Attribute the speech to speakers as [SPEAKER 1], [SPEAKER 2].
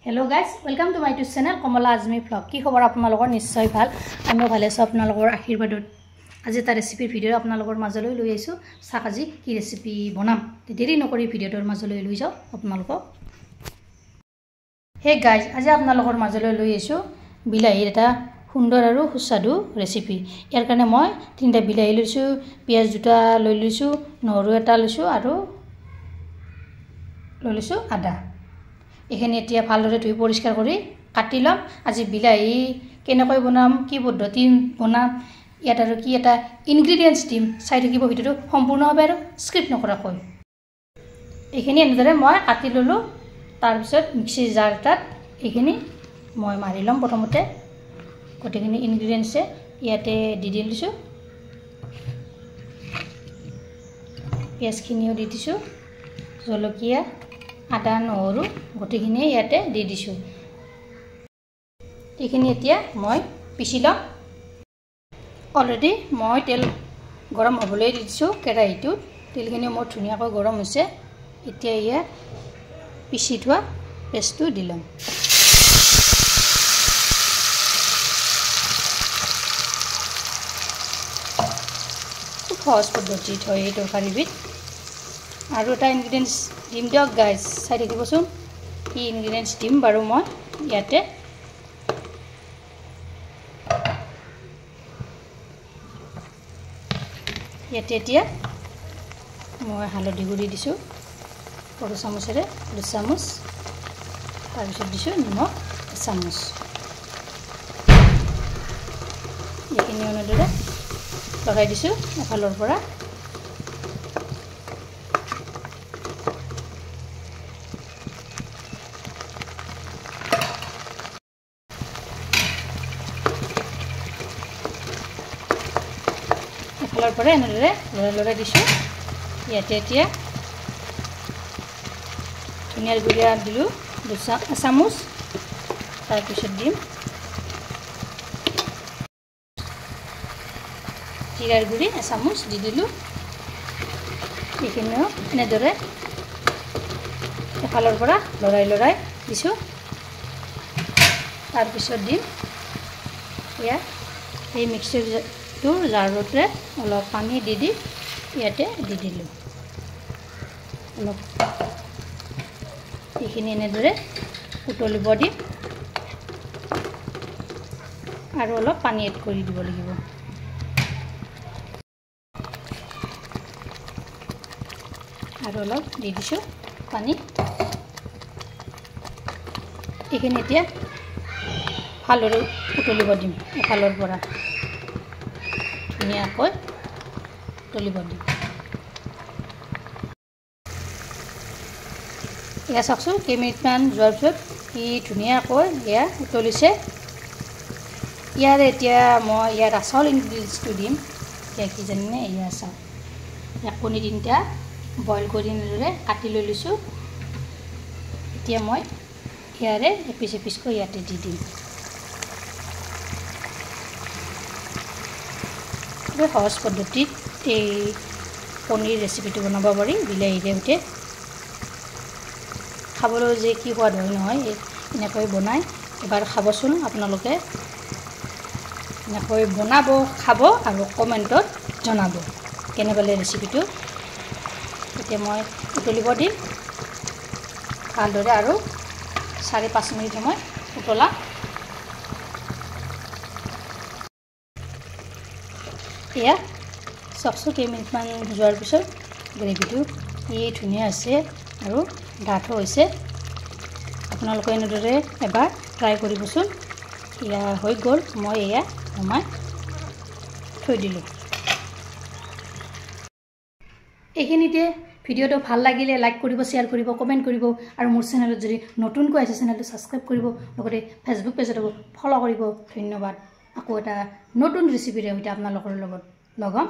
[SPEAKER 1] Hello guys, welcome to my YouTube channel Kamala Azmi Vlog. কি খবৰ আপোনালোকৰ নিশ্চয় ভাল আমিও ভালে আছো আপোনালোকৰ আশীৰ্বাদত আজি এটা ৰেচিপি ভিডিও আপোনালোকৰ মাজলৈ লৈ আইছো সাকাজি কি ৰেচিপি বনাম দেৰি নকৰি ভিডিওটোৰ মাজলৈ লৈ যাও আপোনালোকক হে গাইজ আজি আপোনালোকৰ মাজলৈ লৈ আইছো বিলাহীৰ এটা সুন্দৰ আৰু সুস্বাদু ৰেচিপি ইয়াৰ কাৰণে মই তিনটা বিলাহী লৈছো পিয়াজ দুটা লৈ লৈছো নহৰু এটা লৈছো আৰু লৈ লৈছো আদা এখানে এতিয়া ভালদৰে ধুই পৰিষ্কাৰ কৰি কাটি লম আজি বিলাহী কেনেকৈ বনাম কি পদ্ধতি বনাম ইয়াত আৰু কি এটা ইনগ্ৰেডিয়েন্টস দিম চাই থাকিব ভিডিওটো সম্পূৰ্ণভাৱে আৰু স্ক্ৰিপ্ট নকৰাকৈ এখানে এনেদৰে মই কাটি ললো তাৰ পিছত মিক্সি জাৰ এটাত এখানে মই মাৰি লম প্ৰথমতে কটিখিনি ইনগ্ৰেডিয়েন্টস ইয়াতে দি দিছো পিয়াজখিনিও দি দিছো জলকীয়া আদা নহৰু গটিখিনি ইয়াতে দি দিছো এখিনি এতিয়া মই পিছি লম অলৰেডি মই তেল গৰম হ'বলৈ দিছো কেৰাহীটো তেলখিনি মোৰ ধুনিয়াকৈ গৰম হৈছে এতিয়া ইয়া পিছি থোৱা পেষ্টটো দিলম খুব সহজ পদ্ধতিত হয় এই তৰকাৰীবিধ আৰু এটা ইনগ্ৰেডিয়েন্টস দিম দিয়ক গাইজ চাই দেখিবচোন কি ইনগ্ৰেডিয়েন্টস দিম বাৰু মই ইয়াতে এতিয়া মই হালধি গুড়ি দিছো সৰু চামুচেৰে 2 চামুচ তাৰ পিছত দিছো নিমখ 1 চামুচ এইখিনি অনুদৰে লগাই দিছো এফালৰ পৰা এফালৰ পৰা এনেদৰে লৰাই দিছো ইয়াতে এতিয়া ধনিয়াৰ গুড়ি দিলো 2 চামুচ তাৰ পিছত দিম জিৰাৰ গুড়ি 1 চামুচ দি দিলো এইখিনিও এনেদৰে এফালৰ পৰা লৰাই দিছো তাৰ পিছত দিম ইয়া এই মিক্সাৰ জাৰতে অলপ পানী দি ইয়াতে দি দিলো অলপ এইখিনি এনেদৰে উতলিব দিম আৰু অলপ পানী এড কৰি দিব লাগিব আৰু অলপ দি দিছো পানী এইখিনি এতিয়া ভালদৰে উতলিব দিম এফালৰ পৰা ধুনিয়াকৈ উতলিব দিম ইয়া চাওকচোন কেইমিনিটমান যোৱাৰ পিছত কি ধুনিয়াকৈ ইয়া উতলিছে ইয়াৰে এতিয়া মই ইয়াৰ আচল ইনগ্ৰেডিয়েন্টসটো দিম এতিয়া কি জানেনে ইয়া চাওক এক কণী তিনটা বইল কৰি নিলে কাটি লৈ লৈছো এতিয়া মই ইয়াৰে এপিচ ইয়াতে দি দিম সহজ পদ্ধতিত এই পনীৰ ৰেচিপিটো বনাব পাৰি বিলাহীৰে সৈতে খাবলৈ যে কি সোৱাদ হয় নহয় এনেকৈ বনাই এবাৰ খাবচোন আপোনালোকে এনেকৈ বনাব খাব আৰু কমেণ্টত জনাব কেনে পালে ৰেচিপিটো এতিয়া মই উতলিব দিম ভালদৰে আৰু 4-5 মিনিট সময় উতলা এয়া চাওকচোন কেইমিনিটমান যোৱাৰ পিছত গ্ৰেভিটো এই ধুনীয়া আছে আৰু ডাঠ হৈছে আপোনালোকে এনেদৰে এবাৰ ট্ৰাই কৰিবচোন এয়া হৈ গ'ল মই এয়া নমাই থৈ দিলোঁ এইখিনিতে ভিডিওটো ভাল লাগিলে লাইক কৰিব শ্বেয়াৰ কৰিব কমেণ্ট কৰিব আৰু মোৰ চেনেলত যদি নতুনকৈ আছে চেনেলটো সাবস্ক্ৰাইব কৰিব লগতে ফেচবুক পেজটো ফলো কৰিব ধন্যবাদ আকৌ এটা নতুন ৰেচিপিৰে সৈতে আপোনালোকৰ লগত লগ হ'ম